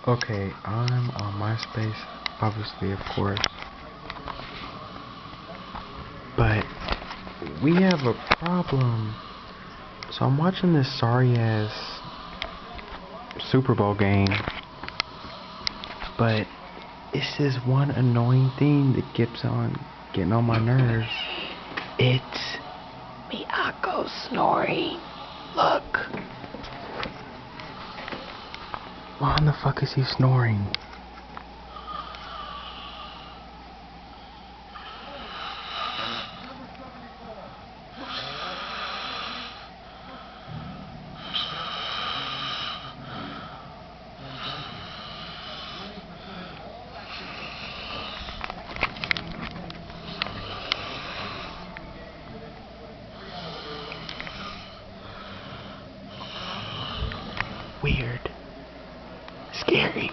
Okay, I'm on MySpace, obviously, of course. But we have a problem. So I'm watching this sorry ass Super Bowl game. But it's this one annoying thing that keeps on getting on my nerves. It's Miyako snoring. Look. Why in the fuck is he snoring? Weird. Scary.